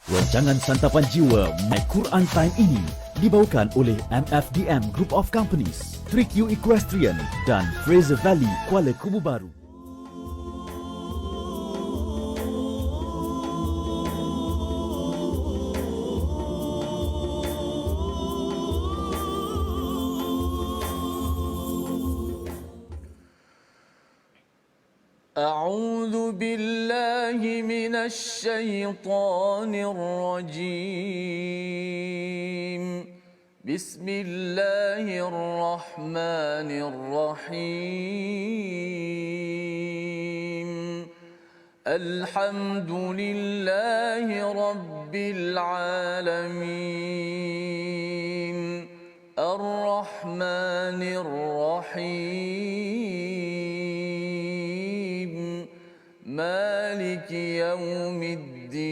Rancangan Santapan Jiwa My Quran Time ini dibawakan oleh MFDM Group of Companies, 3Q Equestrian dan Fraser Valley Kuala Kubu Baru. أعوذ بالله من الشيطان الرجيم بسم الله الرحمن الرحيم الحمد لله رب العالمين الرحمن الرحيم مالك يوم الدين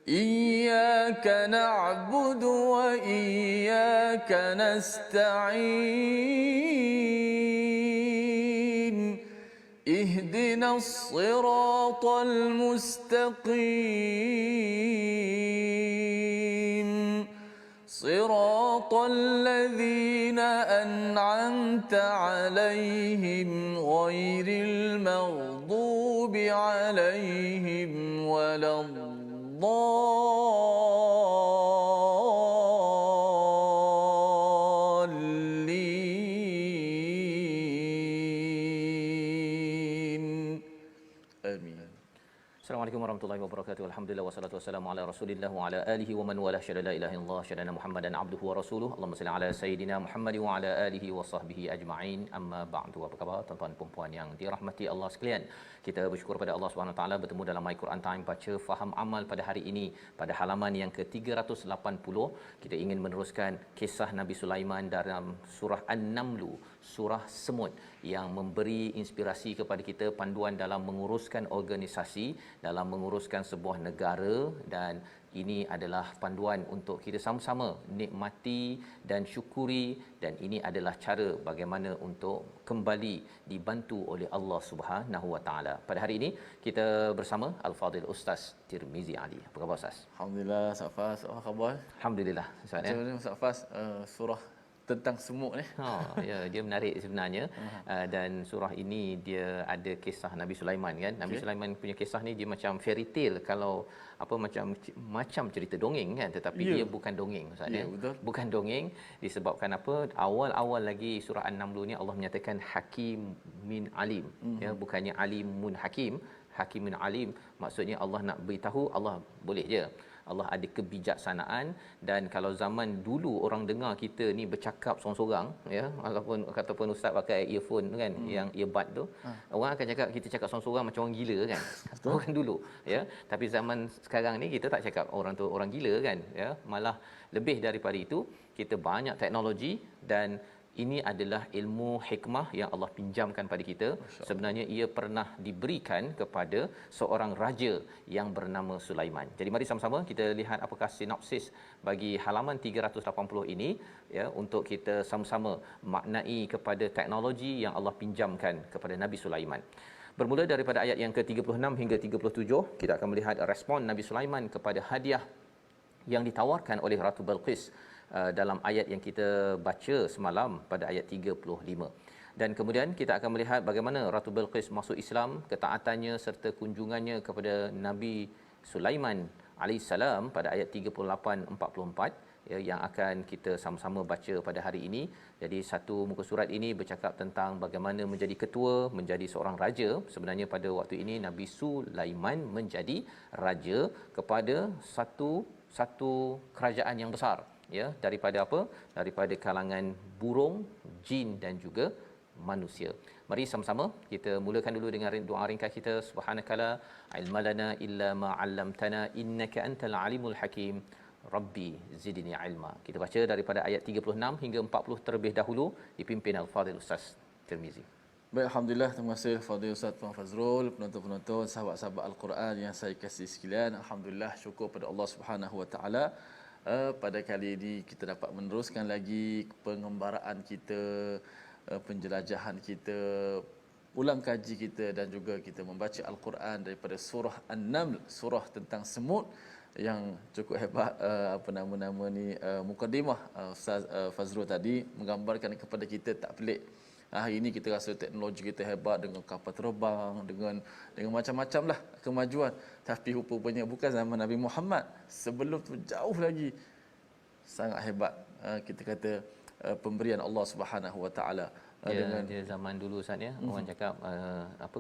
إياك نعبد وإياك نستعين اهدنا الصراط المستقيم صراط الذين أنعمت عليهم غير المغضوب عليهم ولا الضالين آمين. Assalamualaikum warahmatullahi wabarakatuh. Alhamdulillah wassalatu wassalamu ala Rasulillah wa ala alihi wa man wala syada la ilaha illallah syadana Muhammadan abduhu wa rasuluhu. Allahumma salli ala sayidina Muhammad wa ala alihi wa sahbihi ajma'in. Amma ba'du. Apa khabar tuan-tuan dan puan yang dirahmati Allah sekalian? Kita bersyukur pada Allah Subhanahu Wa Taala bertemu dalam My Quran Time baca faham amal pada hari ini pada halaman yang ke-380. Kita ingin meneruskan kisah Nabi Sulaiman dalam surah An-Naml, surah semut yang memberi inspirasi kepada kita panduan dalam menguruskan organisasi, dalam menguruskan sebuah negara, dan ini adalah panduan untuk kita sama-sama nikmati dan syukuri, dan ini adalah cara bagaimana untuk kembali dibantu oleh Allah Subhanahu Wa Taala. Pada hari ini kita bersama Al-Fadil Ustaz Tirmizi Ali. Apa khabar Ustaz? Alhamdulillah, Safas. Apa khabar? Alhamdulillah Ustaz ya. Macam mana Safas, surah tentang semut ni? Ya, dia menarik sebenarnya. Dan surah ini dia ada kisah Nabi Sulaiman kan. Nabi Sulaiman punya kisah ni dia macam fairy tale, kalau apa macam cerita dongeng kan, tetapi dia bukan dongeng Ustaz ya. Bukan dongeng disebabkan apa? Awal-awal lagi surah An-Naml ni Allah menyatakan Hakim min Alim. Ya, bukannya Alimun Hakim, Hakimin Alim. Maksudnya Allah nak beritahu, Allah boleh je. Allah ada kebijaksanaan. Dan kalau zaman dulu orang dengar kita ni bercakap seorang-seorang ya, ataupun ustaz pakai earphone kan, yang earbud tu, orang akan cakap kita cakap seorang-seorang macam orang gila kan. Orang dulu ya. Tapi zaman sekarang ni kita tak cakap orang tu orang gila kan ya, malah lebih daripada itu kita banyak teknologi, dan ini adalah ilmu hikmah yang Allah pinjamkan pada kita. Sebenarnya ia pernah diberikan kepada seorang raja yang bernama Sulaiman. Jadi mari sama-sama kita lihat apakah sinopsis bagi halaman 380 ini ya, untuk kita sama-sama maknai kepada teknologi yang Allah pinjamkan kepada Nabi Sulaiman. Bermula daripada ayat yang ke-36 hingga 37, kita akan melihat respon Nabi Sulaiman kepada hadiah yang ditawarkan oleh Ratu Balqis dalam ayat yang kita baca semalam pada ayat 35. Dan kemudian kita akan melihat bagaimana Ratu Balqis masuk Islam, ketaatannya serta kunjungannya kepada Nabi Sulaiman alaihissalam pada ayat 38-44 ya, yang akan kita sama-sama baca pada hari ini. Jadi satu muka surat ini bercakap tentang bagaimana menjadi ketua, menjadi seorang raja. Sebenarnya pada waktu ini Nabi Sulaiman menjadi raja kepada satu kerajaan yang besar ya, daripada apa? Daripada kalangan burung, jin dan juga manusia. Mari sama-sama kita mulakan dulu dengan doa ringkas kita. Subhanakala ilmalana illa ma 'allamtana innaka antal alimul hakim. Rabbi zidni ilma. Kita baca daripada ayat 36 hingga 40 terlebih dahulu, dipimpin Al-Fadil Ustaz Tirmizi. Baik, alhamdulillah, terima kasih Fadil Ustaz Puan Fazrul, penonton-penonton, sahabat-sahabat Al-Quran yang saya kasih sekalian. Alhamdulillah, syukur pada Allah Subhanahu Wa Taala. Pada kali ini kita dapat meneruskan lagi pengembaraan kita, penjelajahan kita ulang kaji kita dan juga kita membaca Al-Quran daripada surah An-Naml, surah tentang semut yang cukup hebat. Nama ni mukadimah Ustaz Fazrul tadi menggambarkan kepada kita tak pelik. Hari ini kita rasa teknologi kita hebat dengan kapal terbang, dengan macam-macam lah kemajuan, tapi rupanya bukan zaman Nabi Muhammad. Sebelum tu jauh lagi sangat hebat. Kita kata pemberian Allah Subhanahu Wa Taala. Dia zaman dulu Ustaz ya, orang cakap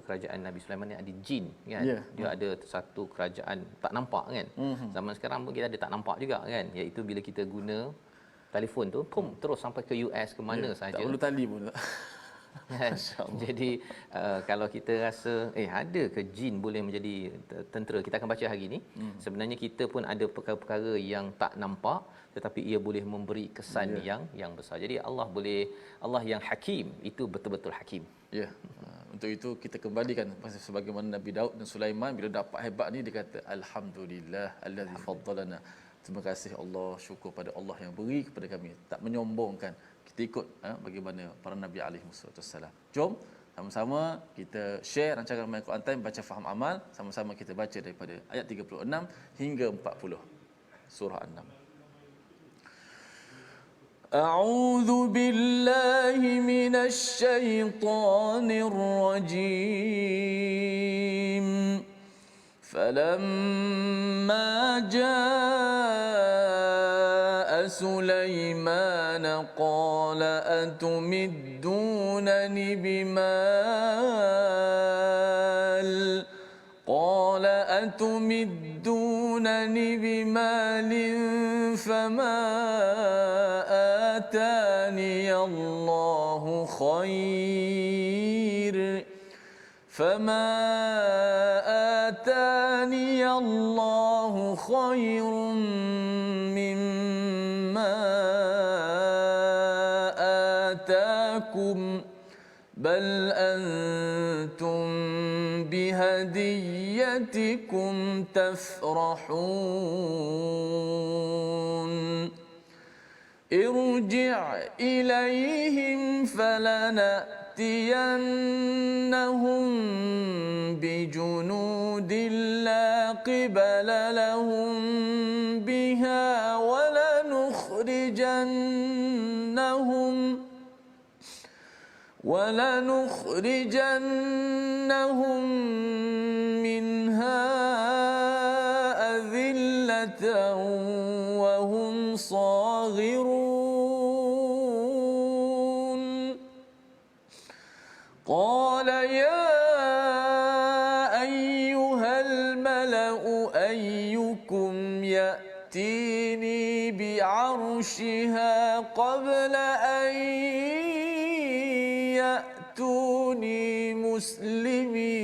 kerajaan Nabi Sulaiman ni ada jin kan. Dia ada satu kerajaan tak nampak kan. Zaman sekarang pun kita ada tak nampak juga kan, iaitu bila kita guna telefon tu terus sampai ke US ke mana saja. Tak perlu tali pun. Jadi kalau kita rasa ada ke jin boleh menjadi tentera, kita akan baca hari ini. Sebenarnya kita pun ada perkara-perkara yang tak nampak tetapi ia boleh memberi kesan yang besar. Jadi Allah yang hakim itu betul-betul hakim. Ya. Untuk itu kita kembalikan sebagaimana Nabi Daud dan Sulaiman bila dapat hebat ni dia kata alhamdulillah allazi faddalana. Terima kasih Allah, syukur pada Allah yang beri kepada kami. Tak menyombongkan. Kita ikut bagaimana para Nabi alaihi wassalam. Jom sama-sama kita share rancangan My Quran Time baca faham amal. Sama-sama kita baca daripada ayat 36 hingga 40 surah An-Naml. أعوذ بالله من الشيطان الرجيم فلما جاء سليمان قال أتمدونني بمال فما آتاني الله خير مما آتاكم بل أنتم بهديتكم تفرحون ارجع إليهم فلنأتينهم بجنود لا قبل لهم بها ولنخرجنهم منها أذلة وهم صاغرون قال يا أيها الملأ أيكم يأتيني بعرشها قبل أن يأتوني مسلمين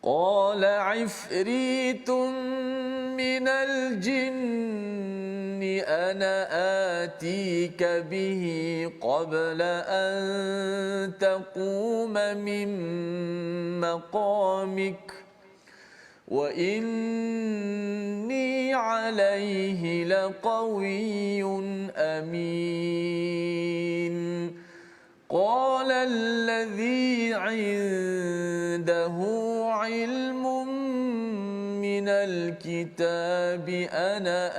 قال عفريت من الجن أنا آتيك به قبل أن تقوم من مقامك وإني عليه لقوي أمين قال الذي عنده علم من الكتاب أنا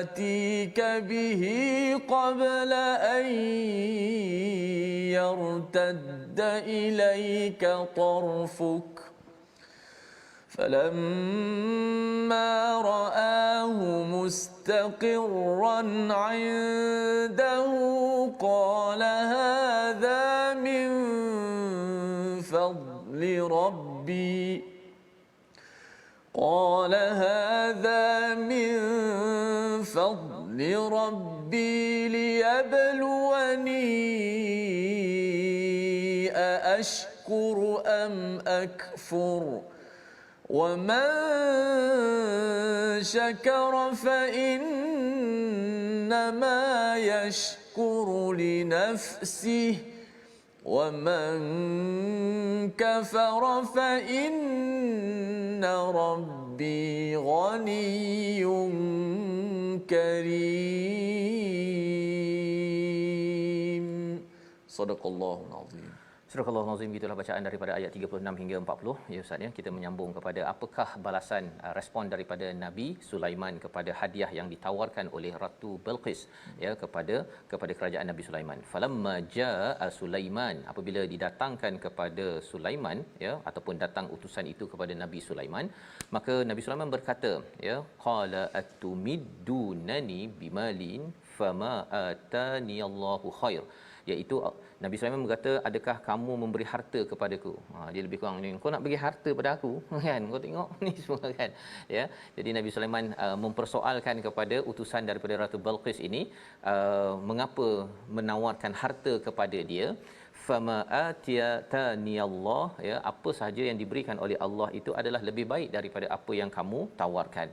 آتيك به قبل أن يرتد إليك طرفك فلما رآه مستقرا عنده قال هذا من فضل ربي ليبلوني أأشكر أم أكفر ومن شكر فإنما يشكر لنفسه ومن كفر فإن ربي غني كريم Sadaqallahul azim. Surah Al-Nazim, itulah bacaan daripada ayat 36 hingga 40 ya Ustaz ya. Kita menyambung kepada apakah balasan respon daripada Nabi Sulaiman kepada hadiah yang ditawarkan oleh Ratu Bilqis ya kepada kerajaan Nabi Sulaiman. Falamma jaa Sulaiman, apabila didatangkan kepada Sulaiman ya ataupun datang utusan itu kepada Nabi Sulaiman, maka Nabi Sulaiman berkata ya, qala atumiddunani bimalin fama atani Allahu khair, iaitu Nabi Sulaiman berkata, adakah kamu memberi harta kepadaku? Dia lebih kurang ni, kau nak bagi harta pada aku kan, kau tengok ni semua kan ya. Jadi Nabi Sulaiman mempersoalkan kepada utusan daripada Ratu Bilqis ini, mengapa menawarkan harta kepada dia. Fama atiyatani Allah ya, apa sahaja yang diberikan oleh Allah itu adalah lebih baik daripada apa yang kamu tawarkan.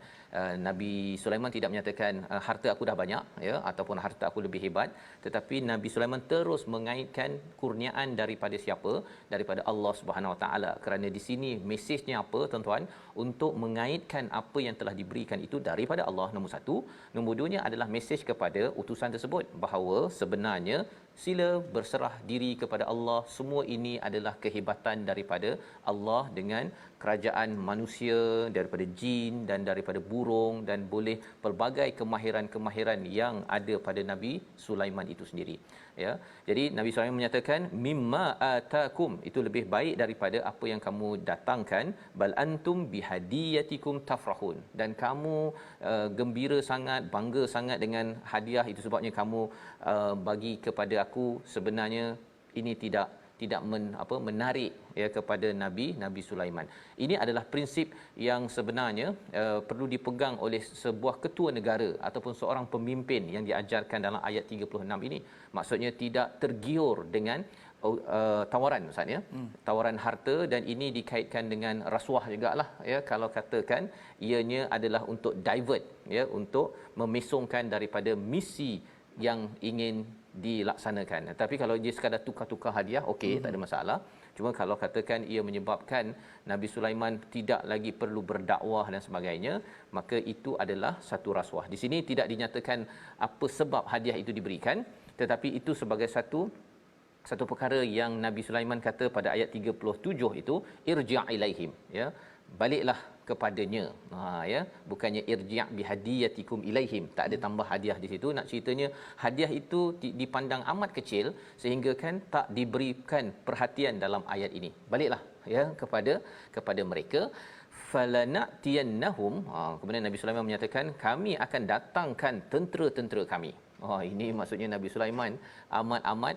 Nabi Sulaiman tidak menyatakan harta aku dah banyak ya ataupun harta aku lebih hebat, tetapi Nabi Sulaiman terus mengaitkan kurniaan daripada siapa? Daripada Allah Subhanahu Wa Taala. Kerana di sini mesejnya apa tuan-tuan? Untuk mengaitkan apa yang telah diberikan itu daripada Allah, nombor satu. Nombor duanya adalah mesej kepada utusan tersebut bahawa sebenarnya sila berserah diri kepada Allah. Semua ini adalah kehebatan daripada Allah dengan kerajaan manusia, daripada jin dan daripada burung, dan boleh pelbagai kemahiran-kemahiran yang ada pada Nabi Sulaiman itu sendiri ya. Jadi Nabi Sulaiman menyatakan mimma atakum, itu lebih baik daripada apa yang kamu datangkan, bal antum bihadiyatikum tafrahun, dan kamu gembira sangat, bangga sangat dengan hadiah itu, sebabnya kamu bagi kepada aku. Sebenarnya ini tidak menarik ya kepada Nabi Sulaiman. Ini adalah prinsip yang sebenarnya perlu dipegang oleh sebuah ketua negara ataupun seorang pemimpin yang diajarkan dalam ayat 36 ini. Maksudnya tidak tergiur dengan tawaran Ustaz ya. Tawaran harta, dan ini dikaitkan dengan rasuah jugalah ya, kalau katakan ianya adalah untuk divert ya, untuk memesongkan daripada misi yang ingin dilaksanakan. Tapi kalau dia sekadar tukar-tukar hadiah, okey, tak ada masalah. Cuma kalau katakan ia menyebabkan Nabi Sulaiman tidak lagi perlu berdakwah dan sebagainya, maka itu adalah satu rasuah. Di sini tidak dinyatakan apa sebab hadiah itu diberikan, tetapi itu sebagai satu perkara yang Nabi Sulaiman kata pada ayat 37 itu, irji' ilaihim ya, baliklah kepadanya. Ya, bukannya irji' bihadiyatikum ilaihim, tak ada tambah hadiah di situ. Nak ceritanya hadiah itu dipandang amat kecil sehingga kan tak diberikan perhatian dalam ayat ini. Baliklah ya kepada mereka. Falanatiyannahum, kemudian Nabi Sulaiman menyatakan kami akan datangkan tentera-tentera kami. Ini maksudnya Nabi Sulaiman amat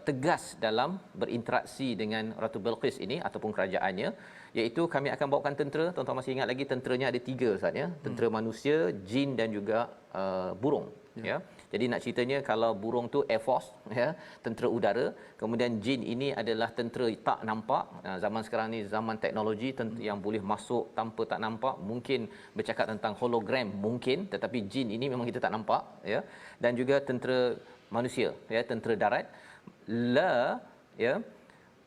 tegas dalam berinteraksi dengan Ratu Bilqis ini ataupun kerajaannya, iaitu kami akan bawakan tentera. Tuan-tuan masih ingat lagi tenteranya ada 3 Ustaz ya, tentera manusia, jin dan juga burung ya. Jadi nak ceritanya kalau burung tu Air Force ya, tentera udara, kemudian jin ini adalah tentera tak nampak. Zaman sekarang ni zaman teknologi, yang boleh masuk tanpa tak nampak, mungkin bercakap tentang hologram mungkin, tetapi jin ini memang kita tak nampak ya. Dan juga tentera manusia ya, tentera darat, la ya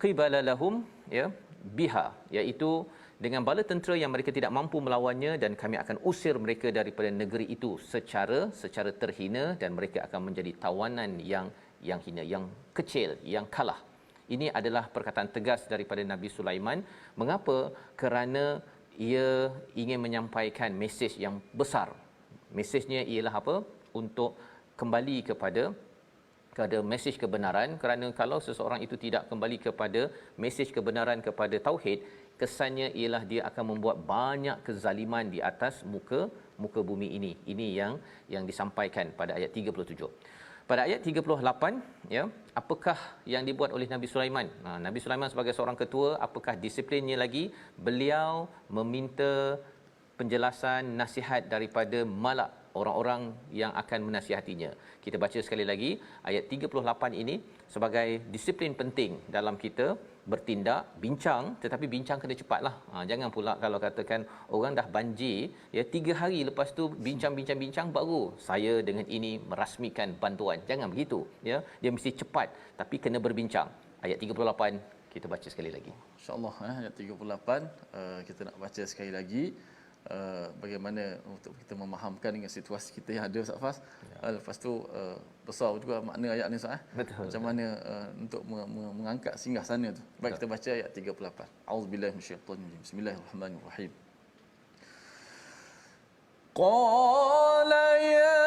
qibala lahum ya biha, iaitu dengan bala tentera yang mereka tidak mampu melawannya, dan kami akan usir mereka daripada negeri itu secara terhina, dan mereka akan menjadi tawanan yang hina, yang kecil, yang kalah. Ini adalah perkataan tegas daripada Nabi Sulaiman. Mengapa? Kerana ia ingin menyampaikan mesej yang besar. Mesejnya ialah apa? Untuk kembali kepada mesej kebenaran. Kerana kalau seseorang itu tidak kembali kepada mesej kebenaran, kepada tauhid, kesannya ialah dia akan membuat banyak kezaliman di atas muka bumi ini. Ini yang disampaikan pada ayat 37. Pada ayat 38 ya, apakah yang dibuat oleh Nabi Sulaiman? Nabi Sulaiman sebagai seorang ketua, apakah disiplinnya lagi? Beliau meminta penjelasan nasihat daripada malak, orang-orang yang akan menasihatinya. Kita baca sekali lagi ayat 38 ini sebagai disiplin penting dalam kita bertindak, bincang, tetapi bincang kena cepatlah. Jangan pula kalau katakan orang dah banjir ya, 3 hari lepas tu bincang baru saya dengan ini merasmikan bantuan. Jangan begitu ya. Dia mesti cepat, tapi kena berbincang. Ayat 38 kita baca sekali lagi. Insya-Allah ayat 38 kita nak baca sekali lagi. bagaimana untuk kita memahamkan dengan situasi kita yang ada Ustaz Fas. Lepas tu besar juga makna ayat ni Ustaz. Betul. Macam mana untuk mengangkat singgah sana tu. Baik, kita baca ayat 38. Auzubillahi minasyaitanir rajim. Bismillahirrahmanirrahim. Qala ya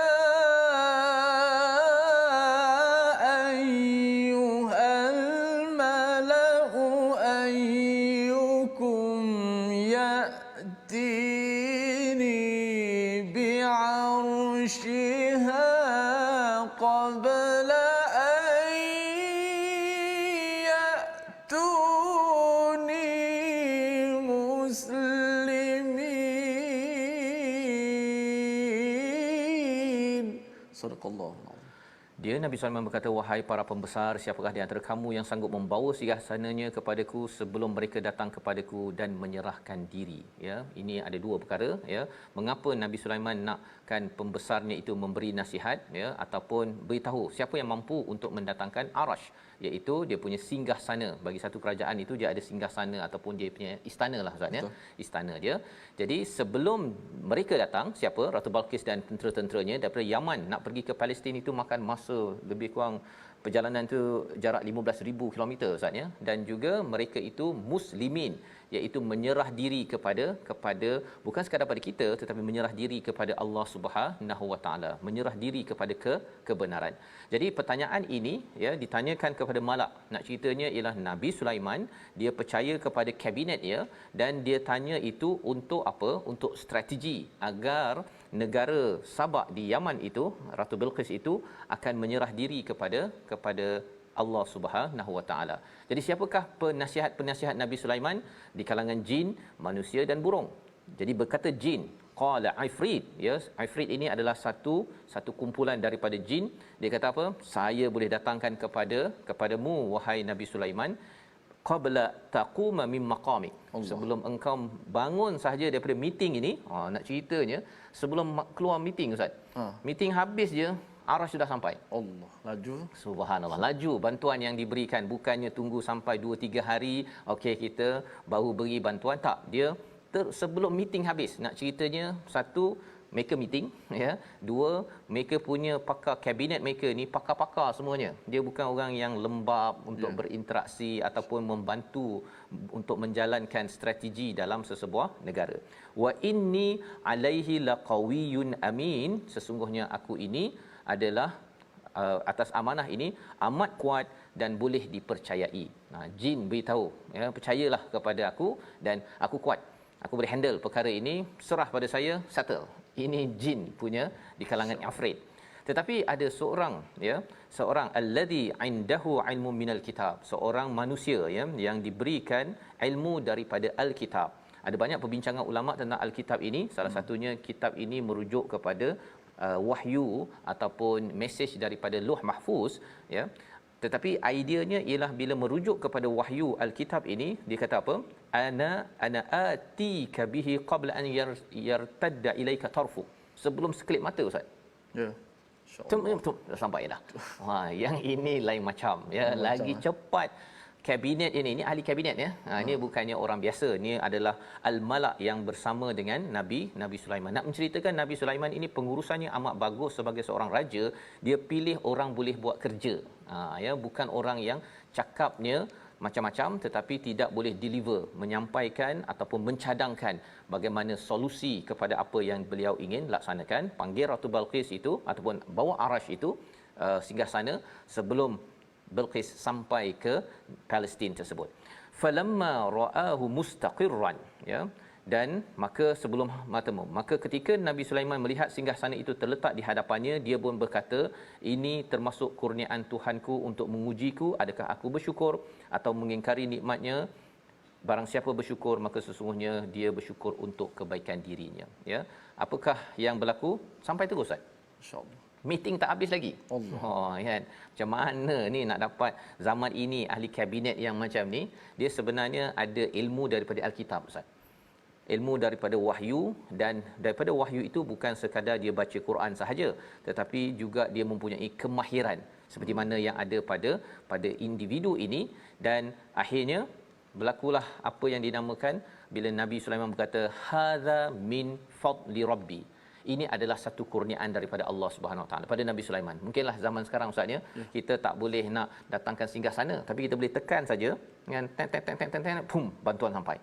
Dia Nabi Sulaiman berkata, wahai para pembesar, siapakah di antara kamu yang sanggup membawa singgasananya kepadaku sebelum mereka datang kepadaku dan menyerahkan diri. Ya, ini ada dua perkara. Ya, mengapa Nabi Sulaiman nakkan pembesarnya itu memberi nasihat, ya, ataupun beritahu siapa yang mampu untuk mendatangkan arash, iaitu dia punya singgah sana. Bagi satu kerajaan itu dia ada singgah sana ataupun dia punya istana lah Ustaz, ya, istana dia. Jadi sebelum mereka datang, siapa? Ratu Balqis dan tentera-tenteranya daripada Yaman nak pergi ke Palestin itu makan masa lebih kurang, perjalanan tu jarak 15,000 kilometer Ustaz, ya. Dan juga mereka itu muslimin, iaitu menyerah diri kepada bukan sekadar pada kita tetapi menyerah diri kepada Allah Subhanahu Wa Taala, menyerah diri kepada kebenaran. Jadi pertanyaan ini, ya, ditanyakan kepada malak. Nak ceritanya ialah Nabi Sulaiman dia percaya kepada kabinet dia dan dia tanya itu untuk apa? Untuk strategi agar negara Sabak di Yaman itu, Ratu Bilqis itu akan menyerah diri kepada Allah Subhanahu Wa Taala. Jadi siapakah penasihat Nabi Sulaiman? Di kalangan jin, manusia dan burung. Jadi berkata jin, qala ifrit, ya, ifrit ini adalah satu kumpulan daripada jin. Dia kata apa? Saya boleh datangkan kepadamu wahai Nabi Sulaiman qabla taquma min maqamik. Sebelum engkau bangun sahaja daripada meeting ini. Nak ceritanya sebelum keluar meeting Ustaz. Meeting habis je arash sudah sampai. Allah, laju. Subhanallah, laju bantuan yang diberikan, bukannya tunggu sampai 2-3 hari okey kita baru beri bantuan, tak. Dia sebelum meeting habis. Nak ceritanya, satu, mereka meeting, ya. Dua, mereka punya pakar kabinet mereka ni pakar-pakar semuanya. Dia bukan orang yang lembab untuk berinteraksi ataupun membantu untuk menjalankan strategi dalam sesebuah negara. Wa inni alaihi laqawiyyun amin, sesungguhnya aku ini adalah atas amanah ini amat kuat dan boleh dipercayai. Jin beritahu, ya, percayalah kepada aku dan aku kuat. Aku boleh handle perkara ini, serah pada saya, settle. Ini jin punya di kalangan Ifrit. Tetapi ada seorang alladhi indahu ilmu minal kitab, seorang manusia, ya, yang diberikan ilmu daripada al-kitab. Ada banyak perbincangan ulama tentang al-kitab ini. Salah satunya kitab ini merujuk kepada wahyu ataupun mesej daripada Lauh Mahfuz, ya. Tetapi ideanya ialah bila merujuk kepada wahyu al-kitab ini, dia kata apa? Ana atika bihi qabla an yartadda ilaika tarfu. Sebelum sekelip mata Ustaz. Ya. Betul dah sampai dah. Yang ini lain macam, ya, lagi cepat. Kabinet ini ahli kabinet, ya. Ini bukannya orang biasa, ini adalah al-malak yang bersama dengan Nabi Sulaiman. Nak menceritakan Nabi Sulaiman ini pengurusannya amat bagus sebagai seorang raja. Dia pilih orang boleh buat kerja. Ya, bukan orang yang cakapnya macam-macam tetapi tidak boleh deliver, menyampaikan ataupun mencadangkan bagaimana solusi kepada apa yang beliau ingin laksanakan. Panggil Ratu Balqis itu ataupun bawa arash itu singgah sana sebelum Bilqis sampai ke Palestin tersebut. Falamma ra'ahu mustaqirran, ya, dan maka sebelum matamu, maka ketika Nabi Sulaiman melihat singgasana itu terletak di hadapannya, dia pun berkata, ini termasuk kurniaan Tuhanku untuk mengujiku, adakah aku bersyukur atau mengingkari nikmatnya? Barang siapa bersyukur maka sesungguhnya dia bersyukur untuk kebaikan dirinya, ya. Apakah yang berlaku? Sampai terus Ustaz, insya-Allah. Meeting tak habis lagi. Kan? Macam mana ni nak dapat zaman ini ahli kabinet yang macam ni? Dia sebenarnya ada ilmu daripada Alkitab Ustaz. Ilmu daripada wahyu, dan daripada wahyu itu bukan sekadar dia baca Quran sahaja, tetapi juga dia mempunyai kemahiran seperti mana yang ada pada individu ini, dan akhirnya berlakulah apa yang dinamakan bila Nabi Sulaiman berkata hadza min fadli rabbi. Ini adalah satu kurniaan daripada Allah Subhanahu Wa Taala pada Nabi Sulaiman. Mungkinlah zaman sekarang ustaz ya, kita tak boleh nak datangkan singgah sana, tapi kita boleh tekan saja dengan pum, bantuan sampai.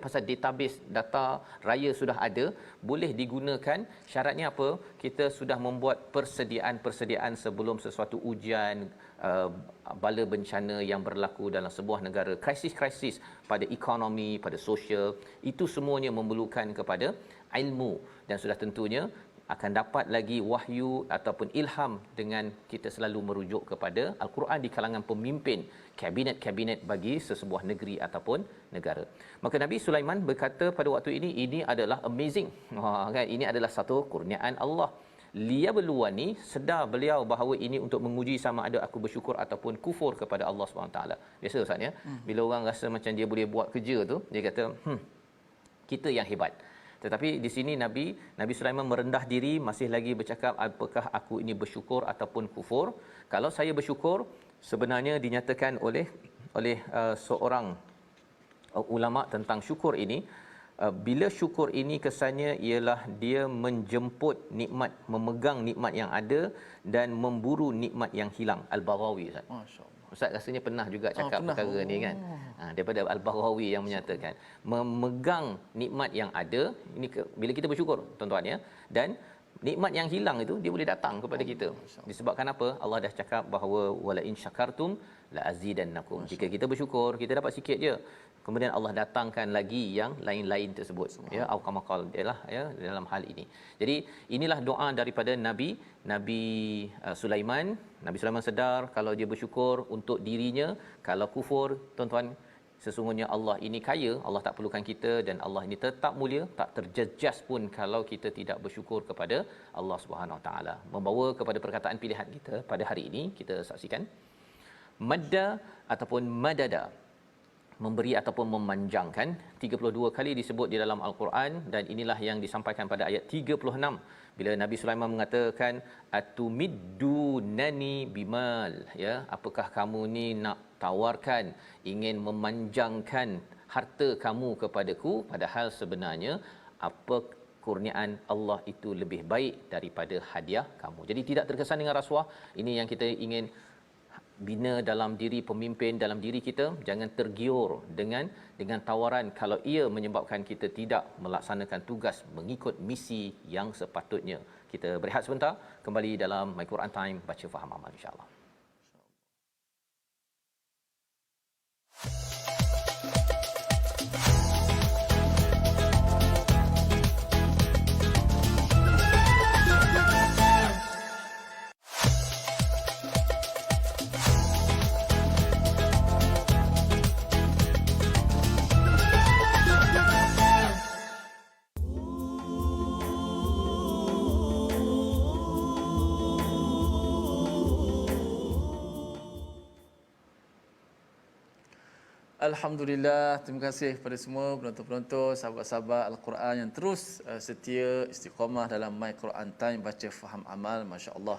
Pasal database data raya sudah ada, boleh digunakan. Syaratnya apa? Kita sudah membuat persediaan sebelum sesuatu ujian, bala bencana yang berlaku dalam sebuah negara, krisis-krisis pada ekonomi, pada sosial, itu semuanya memerlukan kepada ilmu, dan sudah tentunya akan dapat lagi wahyu ataupun ilham dengan kita selalu merujuk kepada Al-Quran di kalangan pemimpin kabinet-kabinet bagi sesebuah negeri ataupun negara. Maka Nabi Sulaiman berkata pada waktu ini adalah amazing. Kan, ini adalah satu kurniaan Allah. Liyabluwani, sedar beliau bahawa ini untuk menguji sama ada aku bersyukur ataupun kufur kepada Allah SWT. Biasa ustaz ya, bila orang rasa macam dia boleh buat kerja tu, dia kata kita yang hebat. Tetapi di sini Nabi Sulaiman merendah diri, masih lagi bercakap apakah aku ini bersyukur ataupun kufur. Kalau saya bersyukur, sebenarnya dinyatakan oleh seorang ulama tentang syukur ini, bila syukur ini kesannya ialah dia menjemput nikmat, memegang nikmat yang ada dan memburu nikmat yang hilang. Al-Baghawi Ustaz. Masya-Allah. Ustaz rasanya pernah juga cakap perkara ni kan. Daripada Al-Baghawi yang menyatakan memegang nikmat yang ada ini bila kita bersyukur tuan-tuan ya, dan nikmat yang hilang itu dia boleh datang kepada kita. Disebabkan apa? Allah dah cakap bahawa wala in syakartum la azidannakum. Jika kita bersyukur, kita dapat sikit je. Kemudian Allah datangkan lagi yang lain-lain tersebut. Ya, au kama qal ialah ya dalam hal ini. Jadi inilah doa daripada Nabi Sulaiman. Nabi Sulaiman sedar kalau dia bersyukur untuk dirinya, kalau kufur tuan-tuan, sesungguhnya Allah ini kaya, Allah tak perlukan kita, dan Allah ini tetap mulia, tak terjejas pun kalau kita tidak bersyukur kepada Allah Subhanahu Wa Taala. Membawa kepada perkataan pilihan kita pada hari ini, kita saksikan madda ataupun madada, memberi ataupun memanjangkan, 32 kali disebut di dalam Al-Quran, dan inilah yang disampaikan pada ayat 36 bila Nabi Sulaiman mengatakan atumiddunani bimal, ya, apakah kamu ni nak tawarkan, ingin memanjangkan harta kamu kepadaku, padahal sebenarnya apa kurniaan Allah itu lebih baik daripada hadiah kamu. Jadi tidak terkesan dengan rasuah. Ini yang kita ingin bina dalam diri pemimpin, dalam diri kita. Jangan tergiur dengan tawaran kalau ia menyebabkan kita tidak melaksanakan tugas mengikut misi yang sepatutnya. Kita berehat sebentar, kembali dalam My Quran Time, baca faham amal insya-Allah. Alhamdulillah, terima kasih kepada semua penonton-penonton, sahabat-sahabat Al-Quran yang terus setia istiqamah dalam My Quran Time, baca faham amal. Masya-Allah,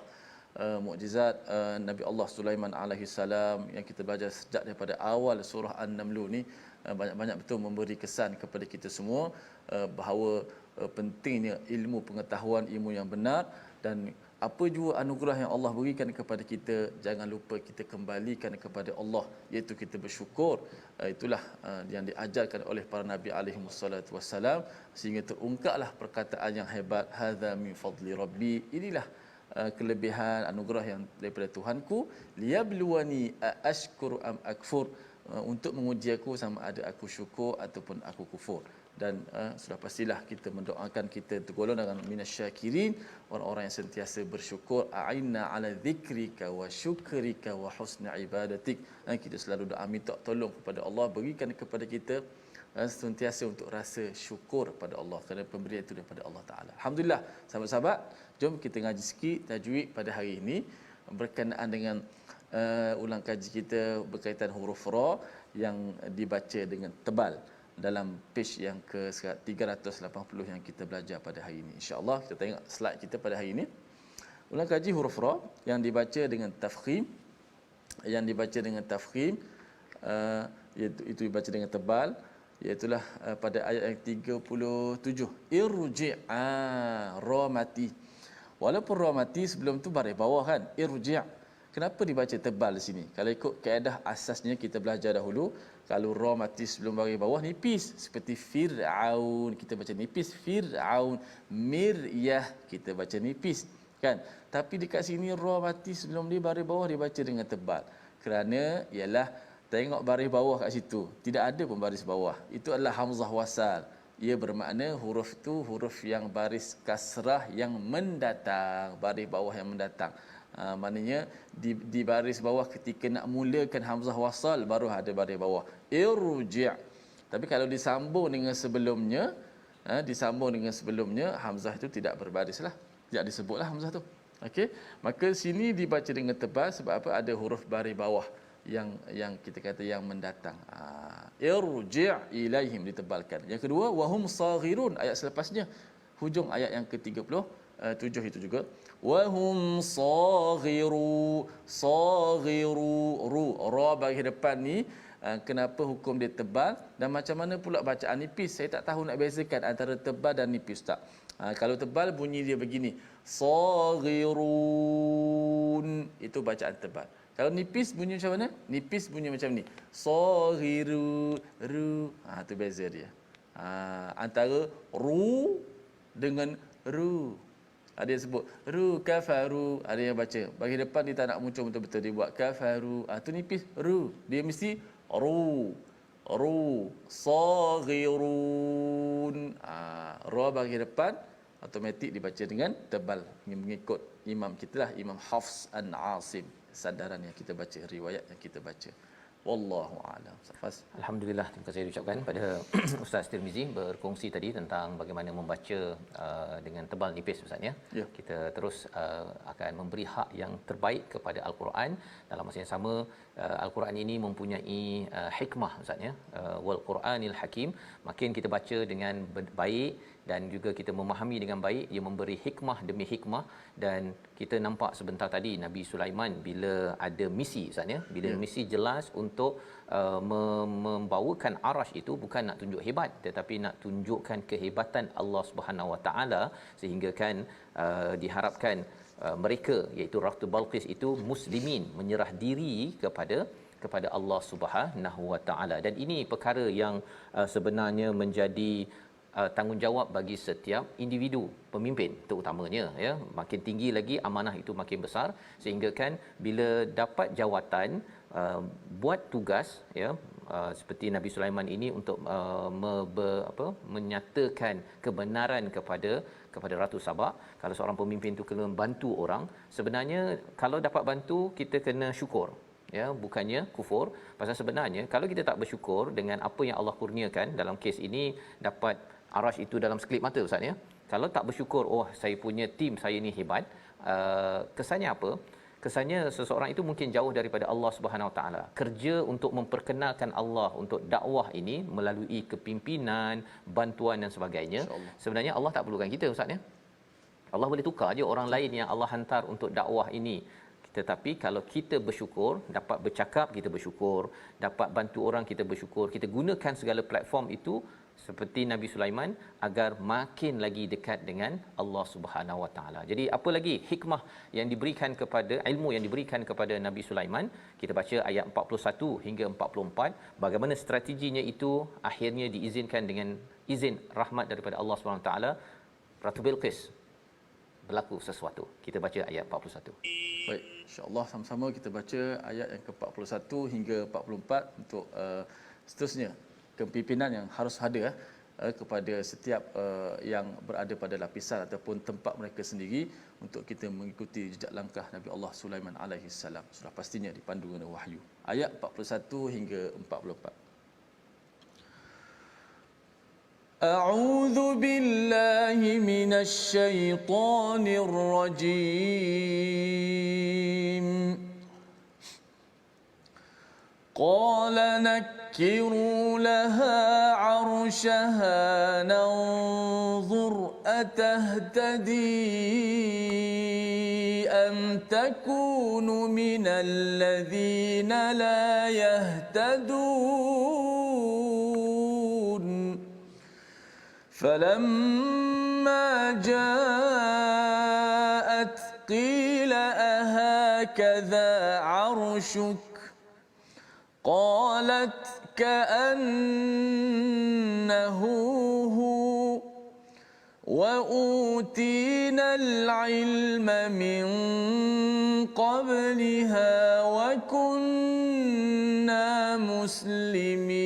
mukjizat Nabi Allah Sulaiman alaihi salam yang kita belajar sejak daripada awal surah An-Naml ni, banyak-banyak betul memberi kesan kepada kita semua bahawa pentingnya ilmu pengetahuan, ilmu yang benar, dan apa jua anugerah yang Allah berikan kepada kita, jangan lupa kita kembalikan kepada Allah, iaitu kita bersyukur. Itulah yang diajarkan oleh para nabi alaihi wassalatu wassalam, sehingga terungkaplah perkataan yang hebat, hadza min fadli rabbi, inilah kelebihan anugerah yang daripada Tuhanku, liyabluwani ashkuru am akfur, untuk menguji aku sama ada aku syukur ataupun aku kufur. Dan sudah pastilah kita mendoakan kita tergolong dengan minasyakirin, orang-orang yang sentiasa bersyukur. A'inna ala dzikrika wa syukrika wa husni ibadatik. Kita selalu doa minta tolong kepada Allah, berikan kepada kita sentiasa untuk rasa syukur pada Allah, kerana pemberian itu daripada Allah Taala. Alhamdulillah, sahabat-sahabat, jom kita ngaji sikit tajwid pada hari ini berkenaan dengan ulang kaji kita berkaitan huruf ra yang dibaca dengan tebal dalam page yang ke 380 yang kita belajar pada hari ini. InsyaAllah kita tengok slide kita pada hari ini. Ulang kaji huruf ra yang dibaca dengan tafkhim, itu dibaca dengan tebal, iaitulah pada ayat yang 37, irji'a, ra mati. Walaupun ra mati sebelum tu baris bawah kan, irji'. Kenapa dibaca tebal di sini? Kalau ikut kaedah asasnya kita belajar dahulu, kalau ra mati sebelum baris bawah nipis, seperti Fir'aun kita baca nipis, Fir'aun, Miryah kita baca nipis kan. Tapi dekat sini ra mati sebelum dia baris bawah dibaca dengan tebal. Kerana ialah tengok baris bawah kat situ, tidak ada pun baris bawah. Itu adalah hamzah wasal. Ia bermakna huruf itu huruf yang baris kasrah yang mendatang, baris bawah yang mendatang. Maknanya di baris bawah ketika nak mulakan hamzah wasal baru ada baris bawah. Irji'. Tapi kalau disambung dengan sebelumnya, hamzah itu tidak berbarislah. Tidak disebutlah hamzah tu. Okey. Maka sini dibaca dengan tebal sebab apa? Ada huruf baris bawah yang kita kata yang mendatang. Irji' ilaihim ditebalkan. Yang kedua, wahum saghirun, ayat selepasnya, hujung ayat yang ke-37 itu juga, wahum saghiru, ru, ra bagi depan ni, kenapa hukum dia tebal dan macam mana pula bacaan nipis? Saya tak tahu nak bezakan antara tebal dan nipis tak. Kalau tebal bunyi dia begini, saghirun, itu bacaan tebal. Kalau nipis bunyi macam mana? Nipis bunyi macam ni, saghiru, ru. Tu beza dia. Antara ru dengan ru. Ada yang sebut ru kafaru, ada yang baca bagi depan dia tak nak muncul betul-betul, dia buat kafaru. Tu nipis ru. Dia mesti ru saghirun. Ra bagi depan automatik dibaca dengan tebal mengikut imam kita lah, Imam Hafs an Asim, sandaran yang kita baca, riwayat yang kita baca. Wallahu a'lam. Safas. Alhamdulillah, terima kasih ucapkan pada Ustaz Tirmizi berkongsi tadi tentang bagaimana membaca dengan tebal nipis Ustaz ya. Ya. Kita terus akan memberi hak yang terbaik kepada Al-Quran. Dalam masa yang sama, Al-Quran ini mempunyai hikmah Ustaz ya. Wal Quranil Hakim. Makin kita baca dengan baik dan juga kita memahami dengan baik, ia memberi hikmah demi hikmah. Dan kita nampak sebentar tadi Nabi Sulaiman bila ada misi Ustaz ya, bila misi jelas untuk membawakan Arash itu bukan nak tunjuk hebat, tetapi nak tunjukkan kehebatan Allah Subhanahu Wa Taala, sehingga kan diharapkan mereka iaitu Ratu Balqis itu muslimin, menyerah diri kepada Allah Subhanahu Wa Taala. Dan ini perkara yang sebenarnya menjadi tanggungjawab bagi setiap individu pemimpin terutamanya ya. Makin tinggi lagi amanah itu makin besar, sehingga kan bila dapat jawatan buat tugas ya, seperti Nabi Sulaiman ini untuk menyatakan kebenaran kepada Ratu Sabah. Kalau seorang pemimpin tu kena bantu orang, sebenarnya kalau dapat bantu kita kena syukur ya, bukannya kufur. Pasal sebenarnya kalau kita tak bersyukur dengan apa yang Allah kurniakan, dalam kes ini dapat Arash itu dalam sekelip mata Ustaz ya. Kalau tak bersyukur, oh saya punya tim saya ni hebat, kesannya apa? Kesannya seseorang itu mungkin jauh daripada Allah Subhanahu Wa Taala. Kerja untuk memperkenalkan Allah untuk dakwah ini melalui kepimpinan, bantuan dan sebagainya. Sebenarnya Allah tak perlukan kita Ustaz ya. Allah boleh tukar je orang lain yang Allah hantar untuk dakwah ini. Tetapi kalau kita bersyukur, dapat bercakap kita bersyukur, dapat bantu orang kita bersyukur, kita gunakan segala platform itu seperti Nabi Sulaiman agar makin lagi dekat dengan Allah Subhanahu Wa Taala. Jadi apa lagi hikmah yang diberikan kepada ilmu yang diberikan kepada Nabi Sulaiman? Kita baca ayat 41 hingga 44, bagaimana strateginya itu akhirnya diizinkan dengan izin rahmat daripada Allah Subhanahu Wa Taala. Ratu Bilqis berlaku sesuatu. Kita baca ayat 41. Baik, insya-Allah sama-sama kita baca ayat yang ke-41 hingga 44 untuk seterusnya kepimpinan yang harus ada kepada setiap yang berada pada lapisan ataupun tempat mereka sendiri, untuk kita mengikuti jejak langkah Nabi Allah Sulaiman alaihi salam. Sudah pastinya dipandu oleh wahyu. Ayat 41 hingga 44. A'udzu billahi minasy syaithanir rajim. Qala نكروا لها عرشها ننظر أتهتدي أم تكون من الذين لا يهتدون فلما جاءت قيل أهكذا عرشك قالت كأنه هو وأوتينا العلم من قبلها وكنا مسلمين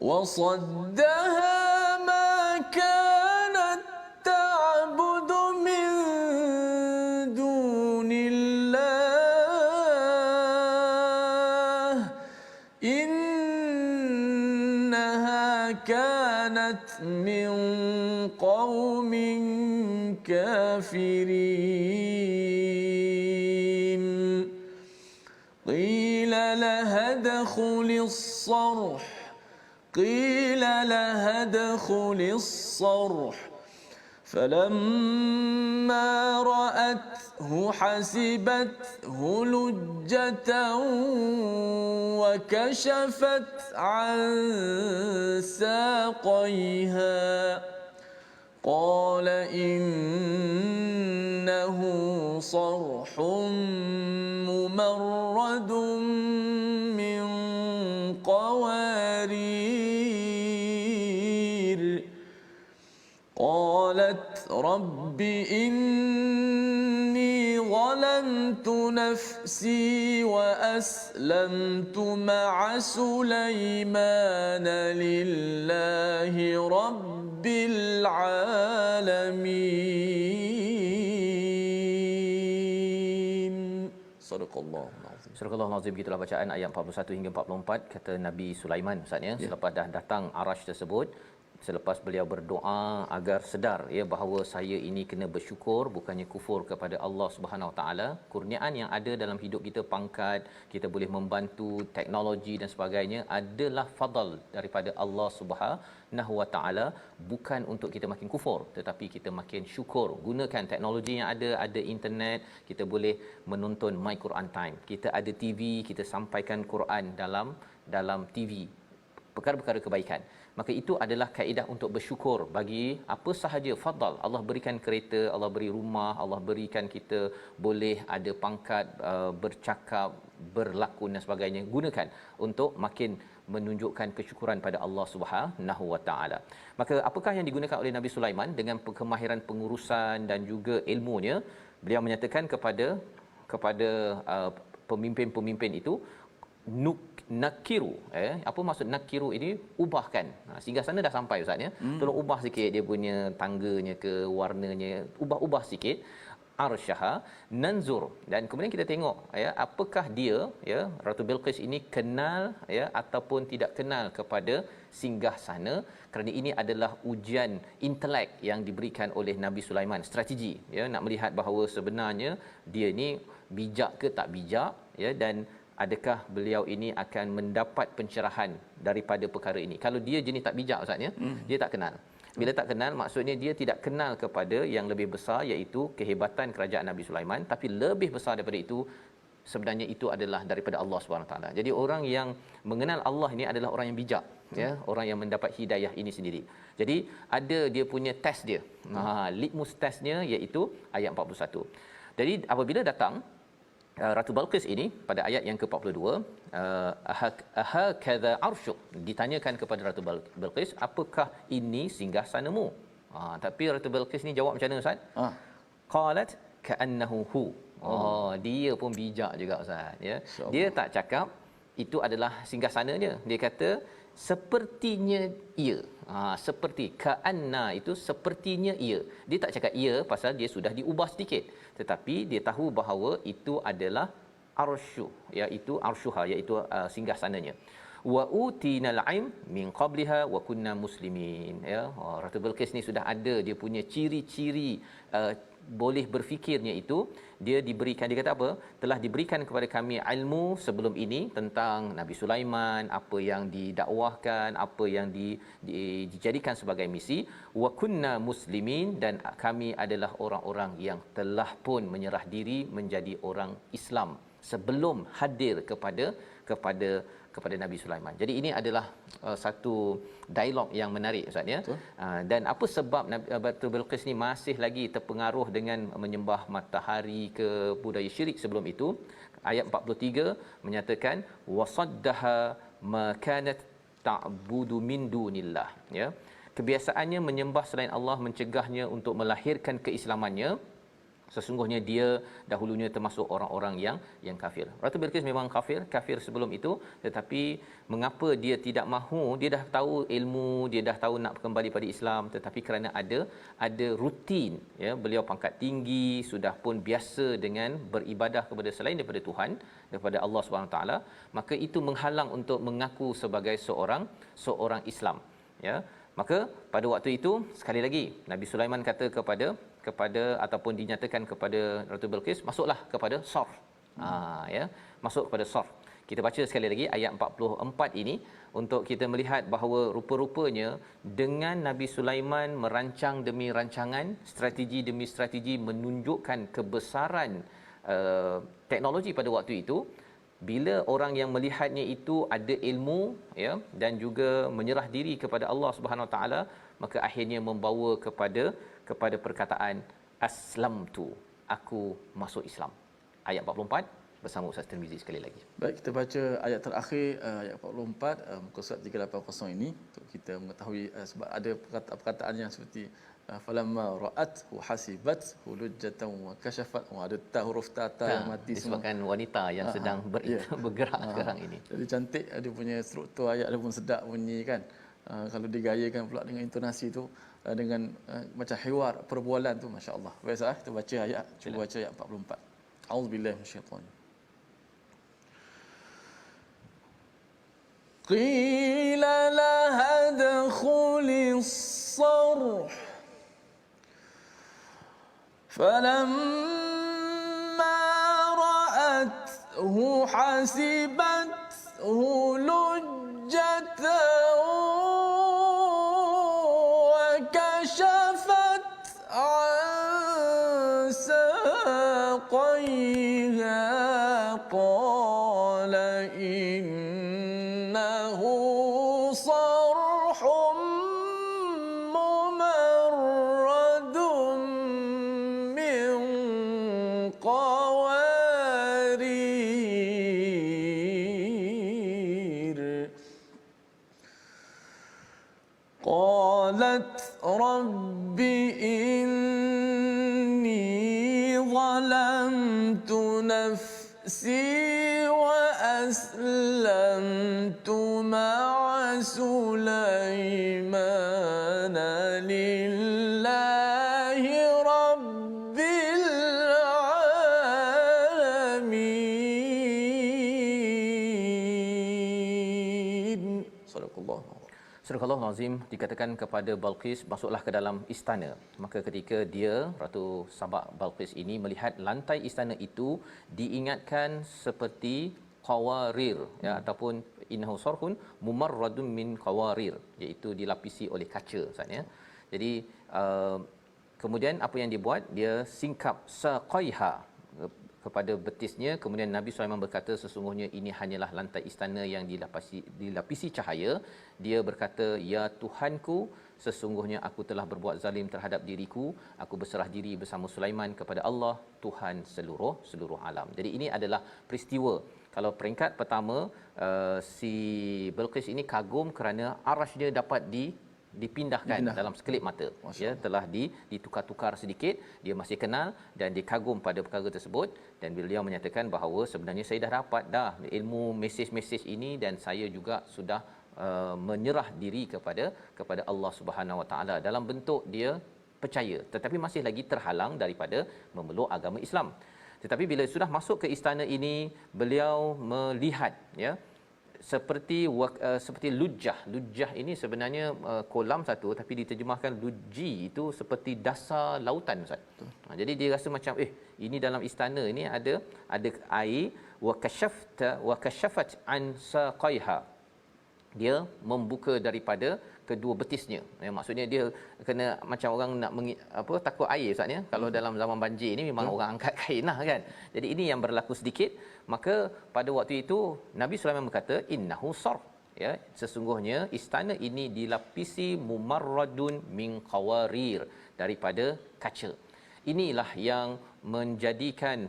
وصدها ما كانت تعبد من دون الله إنها كانت من قوم كافرين قيل لها ادخل الصرح فلما رأته حسبته لجة وكشفت عن ساقيها قال إنه صرح ممرد من قوارير قالت رب إني ظلمت نفسي وأسلمت مع سليمان لله رب العالمين صدق الله العظيم. Surah Al-Azim, begitulah bacaan ayat 41 hingga 44 kata Nabi Sulaiman Ustaz ya. Selepas dah datang arasy tersebut, selepas beliau berdoa agar sedar ya bahawa saya ini kena bersyukur bukannya kufur kepada Allah Subhanahu Wa Taala. Kurniaan yang ada dalam hidup kita, pangkat, kita boleh membantu, teknologi dan sebagainya adalah fadal daripada Allah Subhanahu Wa Taala, bukan untuk kita makin kufur tetapi kita makin syukur. Gunakan teknologi yang ada internet, kita boleh menonton My Quran Time. Kita ada TV, kita sampaikan Quran dalam TV. Perkara-perkara kebaikan. Maka itu adalah kaedah untuk bersyukur bagi apa sahaja fadal. Allah berikan kereta, Allah beri rumah, Allah berikan kita boleh ada pangkat, bercakap, berlakon dan sebagainya. Gunakan untuk makin menunjukkan kesyukuran pada Allah Subhanahu Wa Taala. Maka apakah yang digunakan oleh Nabi Sulaiman dengan kemahiran pengurusan dan juga ilmunya? Beliau menyatakan kepada pemimpin-pemimpin itu, nakiru, apa maksud nakiru ini? Ubahkan. Singgah sana dah sampai Ustaz ya. Tolong ubah sikit dia punya tangganya ke, warnanya, ubah sikit. Arsyaha nanzur, dan kemudian kita tengok ya apakah dia ya Ratu Bilqis ini kenal ya ataupun tidak kenal kepada singgah sana, kerana ini adalah ujian intelek yang diberikan oleh Nabi Sulaiman, strategi ya nak melihat bahawa sebenarnya dia ni bijak ke tak bijak ya, dan adakah beliau ini akan mendapat pencerahan daripada perkara ini. Kalau dia jenis tak bijak Ustaz ya, dia tak kenal. Bila tak kenal, maksudnya dia tidak kenal kepada yang lebih besar, iaitu kehebatan kerajaan Nabi Sulaiman, tapi lebih besar daripada itu sebenarnya itu adalah daripada Allah SWT. Jadi orang yang mengenal Allah ini adalah orang yang bijak ya, orang yang mendapat hidayah ini sendiri. Jadi ada dia punya test dia. Litmus testnya iaitu ayat 41. Jadi apabila datang Ratu Balqis ini pada ayat yang ke-42, ahakadha arsyuk, ditanyakan kepada Ratu Balqis, apakah ini singgasanamu? Tapi Ratu Balqis ni jawab macam mana Ustaz? Qalat ka'annahu hu. Dia pun bijak juga Ustaz ya. Dia tak cakap itu adalah singgasananya. Dia kata sepertinya ia. Seperti ka'anna itu sepertinya ia. Dia tak cakap ia pasal dia sudah diubah sedikit, tetapi dia tahu bahawa itu adalah arsyu, iaitu arsyuha, iaitu singgasananya. Wa utinal ilm min qabliha wa kunna muslimin ya. Ratu Bilqis ni sudah ada dia punya ciri-ciri boleh berfikirnya itu dia diberikan, dia kata apa, telah diberikan kepada kami ilmu sebelum ini tentang Nabi Sulaiman, apa yang didakwahkan, apa yang dijadikan sebagai misi, wa kunna muslimin, dan kami adalah orang-orang yang telah pun menyerah diri menjadi orang Islam sebelum hadir kepada Nabi Sulaiman. Jadi ini adalah satu dialog yang menarik Ustaz ya. Dan apa sebab Batu Bilqis ni masih lagi terpengaruh dengan menyembah matahari ke budaya syirik sebelum itu? Ayat 43 menyatakan wasaddaha ma kanat ta'budu min dunillah, ya. Kebiasaannya menyembah selain Allah mencegahnya untuk melahirkan keislamannya. Sesungguhnya dia dahulunya termasuk orang-orang yang kafir. Ratu Bilqis memang kafir sebelum itu, tetapi mengapa dia tidak mahu, dia dah tahu ilmu, dia dah tahu nak kembali pada Islam, tetapi kerana ada rutin, ya, beliau pangkat tinggi, sudah pun biasa dengan beribadah kepada selain daripada Tuhan, daripada Allah Subhanahu taala, maka itu menghalang untuk mengaku sebagai seorang Islam, ya. Maka pada waktu itu sekali lagi Nabi Sulaiman kata kepada ataupun dinyatakan kepada Ratu Bilqis, masuklah kepada Sarf. Ya, masuk kepada Sarf. Kita baca sekali lagi ayat 44 ini untuk kita melihat bahawa rupa-rupanya dengan Nabi Sulaiman merancang demi rancangan, strategi demi strategi menunjukkan kebesaran teknologi pada waktu itu. Bila orang yang melihatnya itu ada ilmu, ya, dan juga menyerah diri kepada Allah Subhanahu Wa Taala, maka akhirnya membawa kepada perkataan aslamtu, aku masuk Islam. Ayat 44 bersama Ustaz Tirmizi sekali lagi. Baik, kita baca ayat terakhir, ayat 44 muka surat 380 ini untuk kita mengetahui sebab ada perkataan yang seperti falamma ra'athu hasibathu lujjatan wa kashafat, ada huruf ta yang mati semua. Disebabkan wanita yang sedang bergerak sekarang ini. Jadi cantik, dia punya struktur ayat dia pun sedap bunyi kan. Kalau digayakan pula dengan intonasi tu, dengan macam hiwar perbualan tu, masya-Allah. Baik, kita baca ayat, cuba baca ayat 44. Auzubillahi minasyaitanir. Qila laha adkhulis sarh falamma ra'athu hasibathu lujjatan قال إنه صرح ممرد من قوارير قالت رب إني ظلمت نفسي وأسلمت مع سليمان لله رب العالمين. صدق الله. Surah Al-Azim dikatakan kepada Balqis, masuklah ke dalam istana. Maka ketika dia, Ratu Sabah Balqis ini melihat lantai istana itu diingatkan seperti qawarir, ya, ataupun innahu sarhun mumarradun min qawarir, iaitu dilapisi oleh kaca Ustaz, ya. Jadi kemudian apa yang dibuat, dia singkap saqaiha kepada betisnya. Kemudian Nabi Sulaiman berkata, sesungguhnya ini hanyalah lantai istana yang dilapisi cahaya. Dia berkata, ya Tuhanku, sesungguhnya aku telah berbuat zalim terhadap diriku. Aku berserah diri bersama Sulaiman kepada Allah, Tuhan seluruh alam. Jadi ini adalah peristiwa. Kalau peringkat pertama, si Bilqis ini kagum kerana arasy dia dapat dipindahkan dalam sekelip mata, ya, telah ditukar-tukar sedikit. Dia masih kenal dan dia kagum pada perkara tersebut, dan beliau menyatakan bahawa sebenarnya saya dah dapat ilmu mesej-mesej ini, dan saya juga sudah menyerah diri kepada Allah Subhanahu Wa Taala dalam bentuk dia percaya, tetapi masih lagi terhalang daripada memeluk agama Islam. Tetapi bila sudah masuk ke istana ini, beliau melihat, ya, seperti lujjah. Lujjah ini sebenarnya kolam satu, tapi diterjemahkan lujji itu seperti dasar lautan, Ustaz. Jadi dia rasa macam ini dalam istana ini ada air, wa kashafat an saqaiha. Dia membuka daripada kedua betisnya. Maksudnya dia kena macam orang nak takut air, Ustaz ya. Kalau dalam zaman banjir ni memang orang angkat kain lah kan. Jadi ini yang berlaku sedikit. Maka pada waktu itu Nabi Sulaiman berkata innahu sar, ya, sesungguhnya istana ini dilapisi mumarradun min qawarir, daripada kaca. Inilah yang menjadikan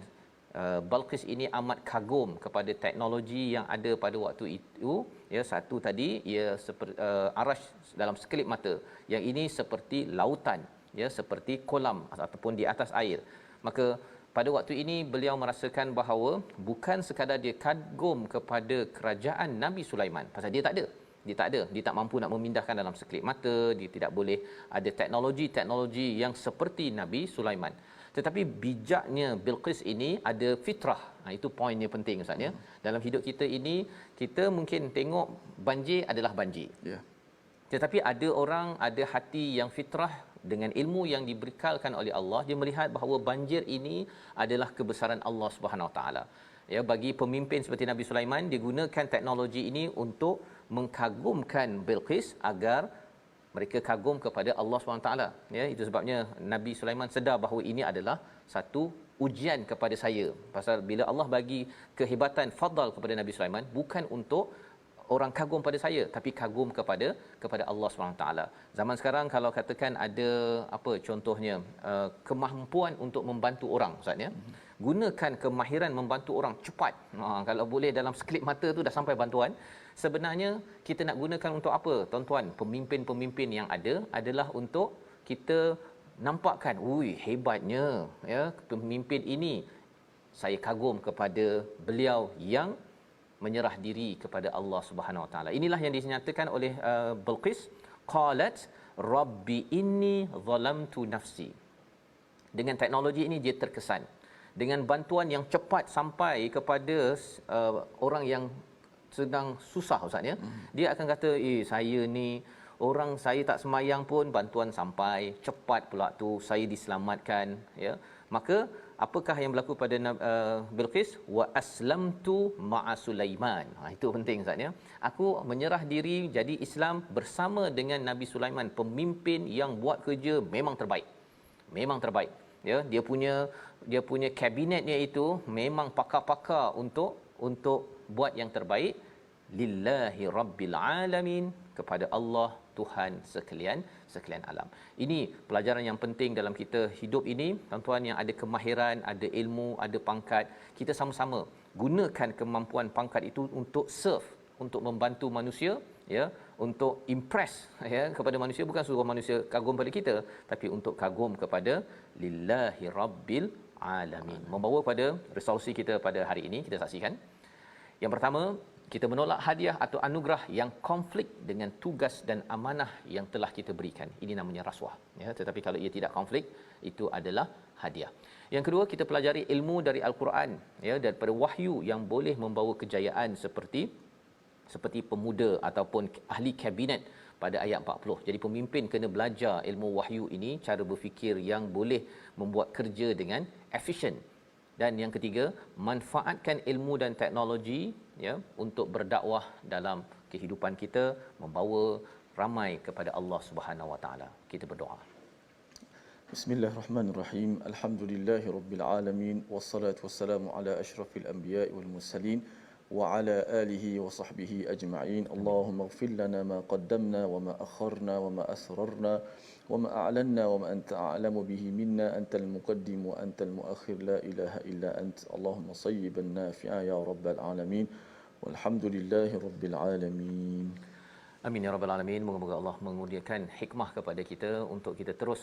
Balqis ini amat kagum kepada teknologi yang ada pada waktu itu. Ya, satu tadi ia seperti arash dalam sekelip mata, yang ini seperti lautan, ya, seperti kolam ataupun di atas air. Maka pada waktu ini beliau merasakan bahawa bukan sekadar dia kagum kepada kerajaan Nabi Sulaiman, pasal dia tak mampu nak memindahkan dalam sekelip mata, dia tidak boleh ada teknologi yang seperti Nabi Sulaiman. Tetapi bijaknya Bilqis ini ada fitrah. Itu poinnya penting, Ustaz ya. Dalam hidup kita ini, kita mungkin tengok banjir adalah banjir. Ya. Tetapi ada orang ada hati yang fitrah dengan ilmu yang diberikan oleh Allah, dia melihat bahawa banjir ini adalah kebesaran Allah Subhanahu Wa Taala. Ya, bagi pemimpin seperti Nabi Sulaiman, dia gunakan teknologi ini untuk mengagumkan Bilqis agar mereka kagum kepada Allah SWT. Ya, itu sebabnya Nabi Sulaiman sedar bahawa ini adalah satu ujian kepada saya. Pasal bila Allah bagi kehebatan fadal kepada Nabi Sulaiman, bukan untuk orang kagum pada saya, tapi kagum kepada Allah SWT. Zaman sekarang kalau katakan ada contohnya kemampuan untuk membantu orang, Ustaz ya. Gunakan kemahiran membantu orang cepat. Kalau boleh dalam sekelip mata tu dah sampai bantuan. Sebenarnya kita nak gunakan untuk apa, tuan-tuan? Pemimpin-pemimpin yang ada adalah untuk kita nampakkan, hebatnya ya pemimpin ini. Saya kagum kepada beliau yang menyerah diri kepada Allah Subhanahu Wa Taala. Inilah yang dinyatakan oleh Bilqis, qalat rabbi inni zalamtu nafsi. Dengan teknologi ini dia terkesan. Dengan bantuan yang cepat sampai kepada orang yang sedang susah, Ustaz ya. Dia akan kata, saya ni orang, saya tak semayang pun bantuan sampai cepat pula tu, saya diselamatkan, ya. Maka apakah yang berlaku pada Bilqis? Wa aslamtu ma'a Sulaiman. Itu penting, Ustaz ya. Aku menyerah diri jadi Islam bersama dengan Nabi Sulaiman, pemimpin yang buat kerja memang terbaik. Memang terbaik. Ya, dia punya kabinetnya itu memang pakar-pakar untuk buat yang terbaik. Lillahi rabbil alamin, kepada Allah Tuhan sekalian alam. Ini pelajaran yang penting dalam kita hidup ini, tuan-tuan, yang ada kemahiran, ada ilmu, ada pangkat. Kita sama-sama gunakan kemampuan pangkat itu untuk serve, untuk membantu manusia, ya, untuk impress ya kepada manusia, bukan suruh manusia kagum pada kita, tapi untuk kagum kepada lillahi rabbil alamin. Membawa pada resolusi kita pada hari ini, kita saksikan. Yang pertama, kita menolak hadiah atau anugerah yang konflik dengan tugas dan amanah yang telah kita berikan. Ini namanya rasuah, ya. Tetapi kalau ia tidak konflik, itu adalah hadiah. Yang kedua, kita pelajari ilmu dari Al-Quran, ya, daripada wahyu yang boleh membawa kejayaan seperti pemuda ataupun ahli kabinet pada ayat 40. Jadi pemimpin kena belajar ilmu wahyu ini, cara berfikir yang boleh membuat kerja dengan efisien. Dan yang ketiga, manfaatkan ilmu dan teknologi, ya, untuk berdakwah dalam kehidupan kita, membawa ramai kepada Allah Subhanahu Wa Taala. Kita berdoa. Bismillahirrahmanirrahim. Alhamdulillahirabbil alamin, wassalatu wassalamu ala asyrafil anbiya'i wal mursalin wa ala alihi wa sahbihi ajma'in. Allahumma ighfir lana ma qaddamna wa ma akharna wa ma asrarna wa ma a'lanna wa ma anta a'lamu bihi minna, antal muqaddim wa antal muakhir, la ilaha illa ant. Allahumma sayyiban nafi'a ya rabbal alamin, walhamdulillahi rabbil alamin. Amin ya rabbal alamin. Moga-moga Allah mengurniakan hikmah kepada kita untuk kita terus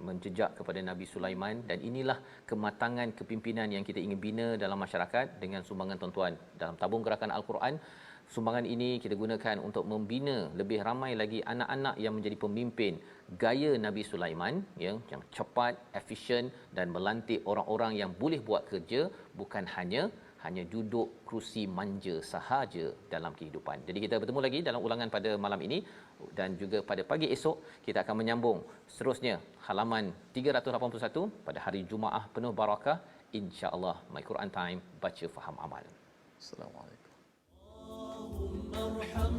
menjejak kepada Nabi Sulaiman, dan inilah kematangan kepimpinan yang kita ingin bina dalam masyarakat dengan sumbangan tuan-tuan dalam tabung gerakan Al-Quran. Sumbangan ini kita gunakan untuk membina lebih ramai lagi anak-anak yang menjadi pemimpin gaya Nabi Sulaiman, yang cepat, efisien dan melantik orang-orang yang boleh buat kerja, bukan hanya duduk kerusi manja sahaja dalam kehidupan. Jadi kita bertemu lagi dalam ulangan pada malam ini dan juga pada pagi esok kita akan menyambung seterusnya halaman 381 pada hari Jumaat penuh barakah, insya-Allah. My Quran Time, baca faham amal. Assalamualaikum.